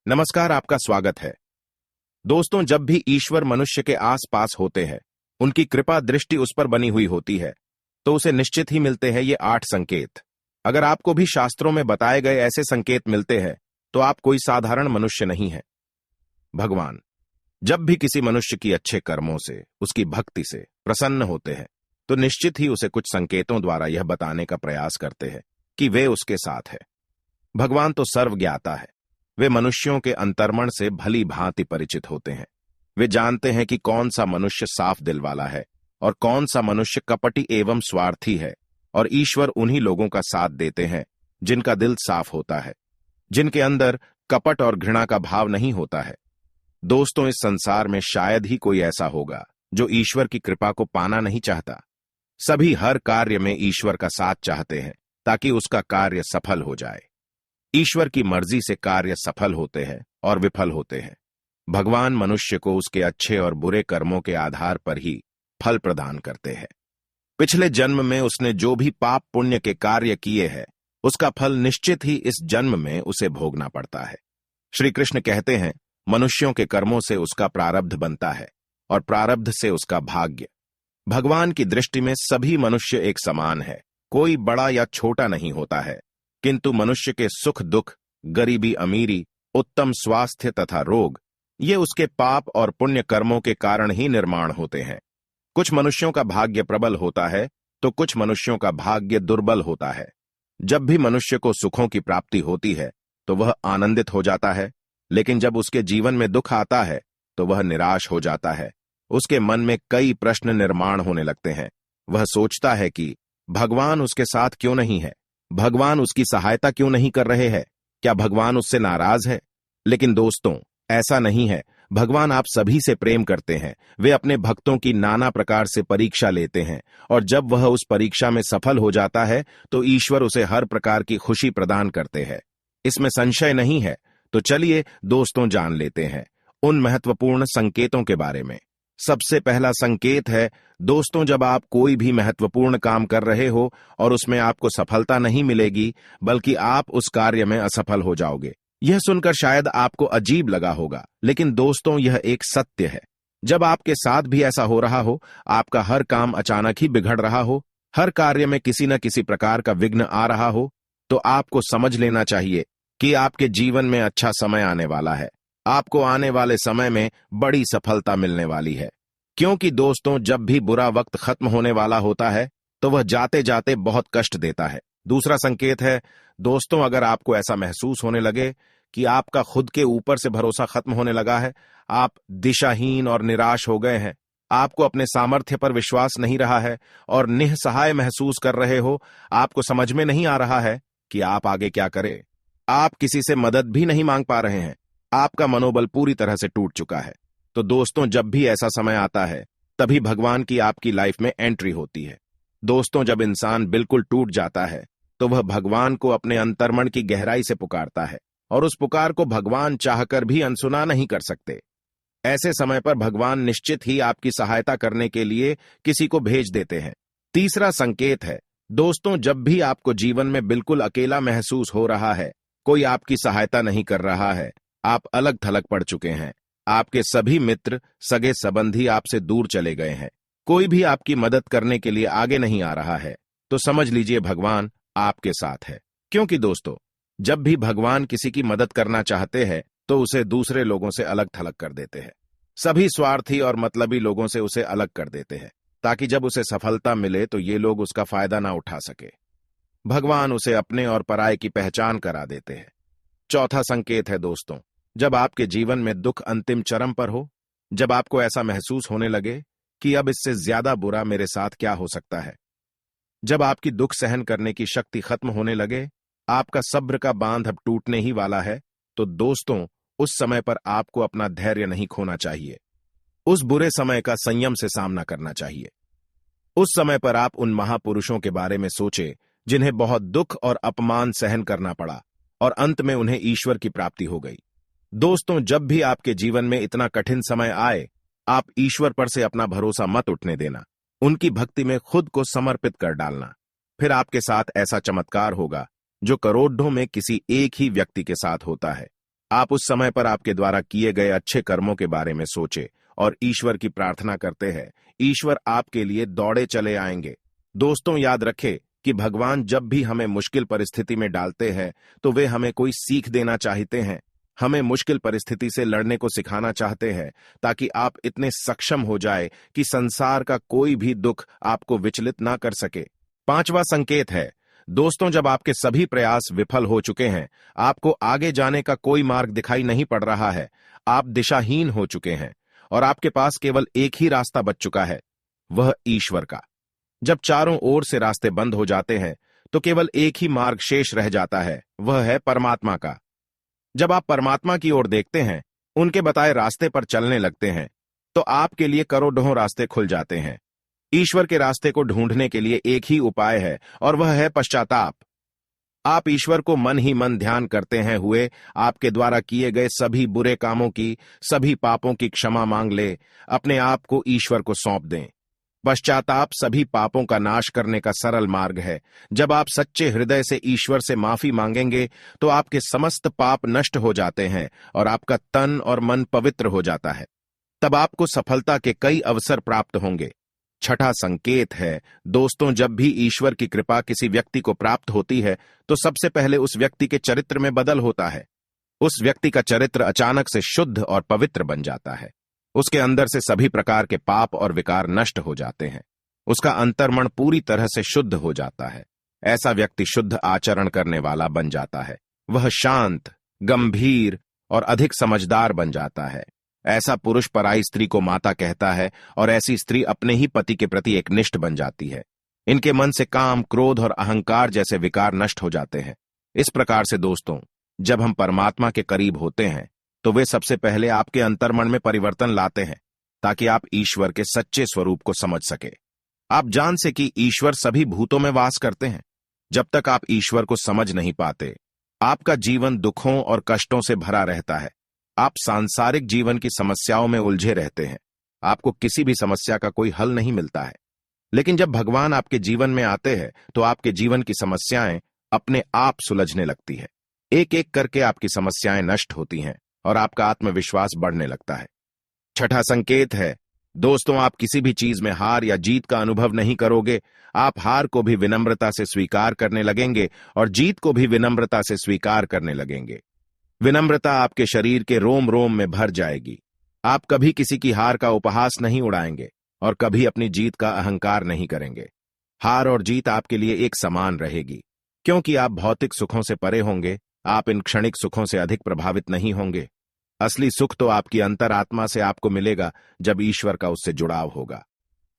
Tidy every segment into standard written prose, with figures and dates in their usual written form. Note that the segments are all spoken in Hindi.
नमस्कार, आपका स्वागत है। दोस्तों, जब भी ईश्वर मनुष्य के आसपास होते हैं, उनकी कृपा दृष्टि उस पर बनी हुई होती है, तो उसे निश्चित ही मिलते हैं ये 8 संकेत। अगर आपको भी शास्त्रों में बताए गए ऐसे संकेत मिलते हैं, तो आप कोई साधारण मनुष्य नहीं है। भगवान जब भी किसी मनुष्य की अच्छे कर्मों से, उसकी भक्ति से प्रसन्न होते हैं, तो निश्चित ही उसे कुछ संकेतों द्वारा यह बताने का प्रयास करते हैं कि वे उसके साथ है। भगवान तो सर्वज्ञाता है। वे मनुष्यों के अंतर्मन से भली भांति परिचित होते हैं। वे जानते हैं कि कौन सा मनुष्य साफ दिल वाला है और कौन सा मनुष्य कपटी एवं स्वार्थी है, और ईश्वर उन्हीं लोगों का साथ देते हैं जिनका दिल साफ होता है, जिनके अंदर कपट और घृणा का भाव नहीं होता है। दोस्तों, इस संसार में शायद ही कोई ऐसा होगा जो ईश्वर की कृपा को पाना नहीं चाहता। सभी हर कार्य में ईश्वर का साथ चाहते हैं ताकि उसका कार्य सफल हो जाए। ईश्वर की मर्जी से कार्य सफल होते हैं और विफल होते हैं। भगवान मनुष्य को उसके अच्छे और बुरे कर्मों के आधार पर ही फल प्रदान करते हैं। पिछले जन्म में उसने जो भी पाप पुण्य के कार्य किए हैं, उसका फल निश्चित ही इस जन्म में उसे भोगना पड़ता है। श्री कृष्ण कहते हैं, मनुष्यों के कर्मों से उसका प्रारब्ध बनता है और प्रारब्ध से उसका भाग्य। भगवान की दृष्टि में सभी मनुष्य एक समान है, कोई बड़ा या छोटा नहीं होता है, किंतु मनुष्य के सुख दुख, गरीबी अमीरी, उत्तम स्वास्थ्य तथा रोग, ये उसके पाप और पुण्य कर्मों के कारण ही निर्माण होते हैं। कुछ मनुष्यों का भाग्य प्रबल होता है तो कुछ मनुष्यों का भाग्य दुर्बल होता है। जब भी मनुष्य को सुखों की प्राप्ति होती है तो वह आनंदित हो जाता है, लेकिन जब उसके जीवन में दुख आता है तो वह निराश हो जाता है। उसके मन में कई प्रश्न निर्माण होने लगते हैं। वह सोचता है कि भगवान उसके साथ क्यों नहीं है, भगवान उसकी सहायता क्यों नहीं कर रहे हैं, क्या भगवान उससे नाराज है? लेकिन दोस्तों, ऐसा नहीं है। भगवान आप सभी से प्रेम करते हैं। वे अपने भक्तों की नाना प्रकार से परीक्षा लेते हैं, और जब वह उस परीक्षा में सफल हो जाता है तो ईश्वर उसे हर प्रकार की खुशी प्रदान करते हैं। इसमें संशय नहीं है। तो चलिए दोस्तों, जान लेते हैं उन महत्वपूर्ण संकेतों के बारे में। सबसे पहला संकेत है, दोस्तों, जब आप कोई भी महत्वपूर्ण काम कर रहे हो और उसमें आपको सफलता नहीं मिलेगी, बल्कि आप उस कार्य में असफल हो जाओगे। यह सुनकर शायद आपको अजीब लगा होगा, लेकिन दोस्तों, यह एक सत्य है। जब आपके साथ भी ऐसा हो रहा हो, आपका हर काम अचानक ही बिगड़ रहा हो, हर कार्य में किसी न किसी प्रकार का विघ्न आ रहा हो, तो आपको समझ लेना चाहिए कि आपके जीवन में अच्छा समय आने वाला है। आपको आने वाले समय में बड़ी सफलता मिलने वाली है, क्योंकि दोस्तों, जब भी बुरा वक्त खत्म होने वाला होता है तो वह जाते जाते बहुत कष्ट देता है। दूसरा संकेत है, दोस्तों, अगर आपको ऐसा महसूस होने लगे कि आपका खुद के ऊपर से भरोसा खत्म होने लगा है, आप दिशाहीन और निराश हो गए हैं, आपको अपने सामर्थ्य पर विश्वास नहीं रहा है और निस्सहाय महसूस कर रहे हो, आपको समझ में नहीं आ रहा है कि आप आगे क्या करें, आप किसी से मदद भी नहीं मांग पा रहे हैं, आपका मनोबल पूरी तरह से टूट चुका है, तो दोस्तों, जब भी ऐसा समय आता है तभी भगवान की आपकी लाइफ में एंट्री होती है। दोस्तों, जब इंसान बिल्कुल टूट जाता है तो वह भगवान को अपने अंतर्मन की गहराई से पुकारता है, और उस पुकार को भगवान चाहकर भी अनसुना नहीं कर सकते। ऐसे समय पर भगवान निश्चित ही आपकी सहायता करने के लिए किसी को भेज देते हैं। तीसरा संकेत है, दोस्तों, जब भी आपको जीवन में बिल्कुल अकेला महसूस हो रहा है, कोई आपकी सहायता नहीं कर रहा है, आप अलग थलग पड़ चुके हैं, आपके सभी मित्र सगे संबंधी आपसे दूर चले गए हैं, कोई भी आपकी मदद करने के लिए आगे नहीं आ रहा है, तो समझ लीजिए भगवान आपके साथ है। क्योंकि दोस्तों, जब भी भगवान किसी की मदद करना चाहते हैं तो उसे दूसरे लोगों से अलग थलग कर देते हैं। सभी स्वार्थी और मतलबी लोगों से उसे अलग कर देते हैं, ताकि जब उसे सफलता मिले तो ये लोग उसका फायदा ना उठा सके। भगवान उसे अपने और पराये की पहचान करा देते हैं। चौथा संकेत है, दोस्तों, जब आपके जीवन में दुख अंतिम चरम पर हो, जब आपको ऐसा महसूस होने लगे कि अब इससे ज्यादा बुरा मेरे साथ क्या हो सकता है, जब आपकी दुख सहन करने की शक्ति खत्म होने लगे, आपका सब्र का बांध अब टूटने ही वाला है, तो दोस्तों, उस समय पर आपको अपना धैर्य नहीं खोना चाहिए। उस बुरे समय का संयम से सामना करना चाहिए। उस समय पर आप उन महापुरुषों के बारे में सोचे जिन्हें बहुत दुख और अपमान सहन करना पड़ा और अंत में उन्हें ईश्वर की प्राप्ति हो गई। दोस्तों, जब भी आपके जीवन में इतना कठिन समय आए, आप ईश्वर पर से अपना भरोसा मत उठने देना। उनकी भक्ति में खुद को समर्पित कर डालना। फिर आपके साथ ऐसा चमत्कार होगा जो करोड़ों में किसी एक ही व्यक्ति के साथ होता है। आप उस समय पर आपके द्वारा किए गए अच्छे कर्मों के बारे में सोचे और ईश्वर की प्रार्थना करते हैं। ईश्वर आपके लिए दौड़े चले आएंगे। दोस्तों, याद रखें कि भगवान जब भी हमें मुश्किल परिस्थिति में डालते हैं तो वे हमें कोई सीख देना चाहते हैं। हमें मुश्किल परिस्थिति से लड़ने को सिखाना चाहते हैं ताकि आप इतने सक्षम हो जाए कि संसार का कोई भी दुख आपको विचलित ना कर सके। पांचवा संकेत है, दोस्तों, जब आपके सभी प्रयास विफल हो चुके हैं, आपको आगे जाने का कोई मार्ग दिखाई नहीं पड़ रहा है, आप दिशाहीन हो चुके हैं और आपके पास केवल एक ही रास्ता बच चुका है, वह ईश्वर का। जब चारों ओर से रास्ते बंद हो जाते हैं तो केवल एक ही मार्ग शेष रह जाता है, वह है परमात्मा का। जब आप परमात्मा की ओर देखते हैं, उनके बताए रास्ते पर चलने लगते हैं, तो आपके लिए करोड़ों रास्ते खुल जाते हैं। ईश्वर के रास्ते को ढूंढने के लिए एक ही उपाय है और वह है पश्चाताप। आप ईश्वर को मन ही मन ध्यान करते हैं हुए आपके द्वारा किए गए सभी बुरे कामों की, सभी पापों की क्षमा मांग ले, अपने आप को ईश्वर को सौंप दें। पश्चाताप सभी पापों का नाश करने का सरल मार्ग है। जब आप सच्चे हृदय से ईश्वर से माफी मांगेंगे तो आपके समस्त पाप नष्ट हो जाते हैं और आपका तन और मन पवित्र हो जाता है। तब आपको सफलता के कई अवसर प्राप्त होंगे। छठा संकेत है, दोस्तों, जब भी ईश्वर की कृपा किसी व्यक्ति को प्राप्त होती है तो सबसे पहले उस व्यक्ति के चरित्र में बदल होता है। उस व्यक्ति का चरित्र अचानक से शुद्ध और पवित्र बन जाता है। उसके अंदर से सभी प्रकार के पाप और विकार नष्ट हो जाते हैं। उसका अंतर्मन पूरी तरह से शुद्ध हो जाता है। ऐसा व्यक्ति शुद्ध आचरण करने वाला बन जाता है। वह शांत, गंभीर और अधिक समझदार बन जाता है। ऐसा पुरुष पराई स्त्री को माता कहता है और ऐसी स्त्री अपने ही पति के प्रति एकनिष्ठ बन जाती है। इनके मन से काम, क्रोध और अहंकार जैसे विकार नष्ट हो जाते हैं। इस प्रकार से दोस्तों, जब हम परमात्मा के करीब होते हैं तो वे सबसे पहले आपके अंतर्मन में परिवर्तन लाते हैं ताकि आप ईश्वर के सच्चे स्वरूप को समझ सके। आप जान से कि ईश्वर सभी भूतों में वास करते हैं। जब तक आप ईश्वर को समझ नहीं पाते, आपका जीवन दुखों और कष्टों से भरा रहता है। आप सांसारिक जीवन की समस्याओं में उलझे रहते हैं। आपको किसी भी समस्या का कोई हल नहीं मिलता है। लेकिन जब भगवान आपके जीवन में आते हैं तो आपके जीवन की समस्याएं अपने आप सुलझने लगती है। एक एक करके आपकी समस्याएं नष्ट होती हैं और आपका आत्मविश्वास बढ़ने लगता है। छठा संकेत है, दोस्तों, आप किसी भी चीज में हार या जीत का अनुभव नहीं करोगे। आप हार को भी विनम्रता से स्वीकार करने लगेंगे और जीत को भी विनम्रता से स्वीकार करने लगेंगे। विनम्रता आपके शरीर के रोम रोम में भर जाएगी। आप कभी किसी की हार का उपहास नहीं उड़ाएंगे और कभी अपनी जीत का अहंकार नहीं करेंगे। हार और जीत आपके लिए एक समान रहेगी, क्योंकि आप भौतिक सुखों से परे होंगे। आप इन क्षणिक सुखों से अधिक प्रभावित नहीं होंगे। असली सुख तो आपकी अंतरात्मा से आपको मिलेगा जब ईश्वर का उससे जुड़ाव होगा।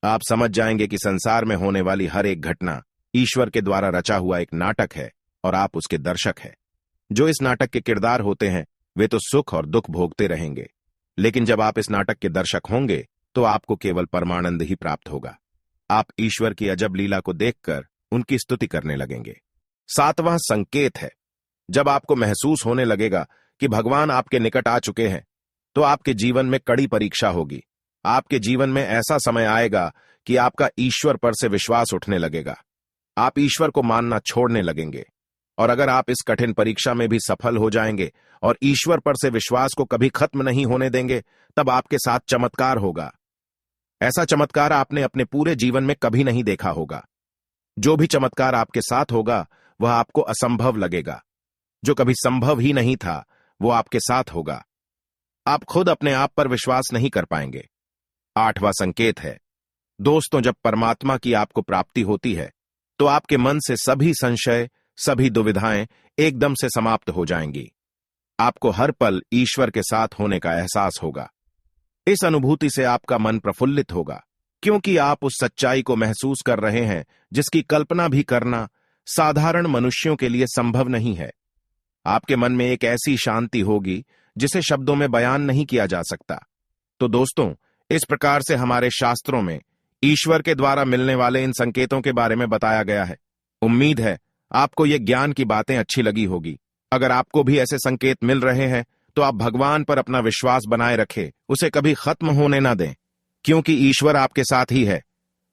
आप समझ जाएंगे कि संसार में होने वाली हर एक घटना ईश्वर के द्वारा रचा हुआ एक नाटक है और आप उसके दर्शक हैं। जो इस नाटक के किरदार होते हैं वे तो सुख और दुख भोगते रहेंगे, लेकिन जब आप इस नाटक के दर्शक होंगे तो आपको केवल परमानंद ही प्राप्त होगा। आप ईश्वर की अजब लीला को देखकर उनकी स्तुति करने लगेंगे। सातवां संकेत है, जब आपको महसूस होने लगेगा कि भगवान आपके निकट आ चुके हैं तो आपके जीवन में कड़ी परीक्षा होगी। आपके जीवन में ऐसा समय आएगा कि आपका ईश्वर पर से विश्वास उठने लगेगा। आप ईश्वर को मानना छोड़ने लगेंगे और अगर आप इस कठिन परीक्षा में भी सफल हो जाएंगे और ईश्वर पर से विश्वास को कभी खत्म नहीं होने देंगे, तब आपके साथ चमत्कार होगा। ऐसा चमत्कार आपने अपने पूरे जीवन में कभी नहीं देखा होगा। जो भी चमत्कार आपके साथ होगा वह आपको असंभव लगेगा। जो कभी संभव ही नहीं था वो आपके साथ होगा। आप खुद अपने आप पर विश्वास नहीं कर पाएंगे। आठवां संकेत है, दोस्तों, जब परमात्मा की आपको प्राप्ति होती है तो आपके मन से सभी संशय, सभी दुविधाएं एकदम से समाप्त हो जाएंगी। आपको हर पल ईश्वर के साथ होने का एहसास होगा। इस अनुभूति से आपका मन प्रफुल्लित होगा, क्योंकि आप उस सच्चाई को महसूस कर रहे हैं जिसकी कल्पना भी करना साधारण मनुष्यों के लिए संभव नहीं है। आपके मन में एक ऐसी शांति होगी जिसे शब्दों में बयान नहीं किया जा सकता। तो दोस्तों, इस प्रकार से हमारे शास्त्रों में ईश्वर के द्वारा मिलने वाले इन संकेतों के बारे में बताया गया है। उम्मीद है आपको ये ज्ञान की बातें अच्छी लगी होगी। अगर आपको भी ऐसे संकेत मिल रहे हैं तो आप भगवान पर अपना विश्वास बनाए रखें, उसे कभी खत्म होने ना दें, क्योंकि ईश्वर आपके साथ ही है।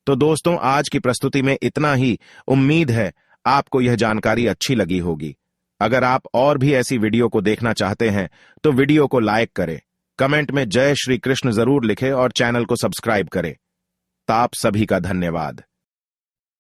तो दोस्तों, आज की प्रस्तुति में इतना ही। उम्मीद है आपको यह जानकारी अच्छी लगी होगी। अगर आप और भी ऐसी वीडियो को देखना चाहते हैं तो वीडियो को लाइक करें, कमेंट में जय श्री कृष्ण जरूर लिखें और चैनल को सब्सक्राइब करें। ताप सभी का धन्यवाद।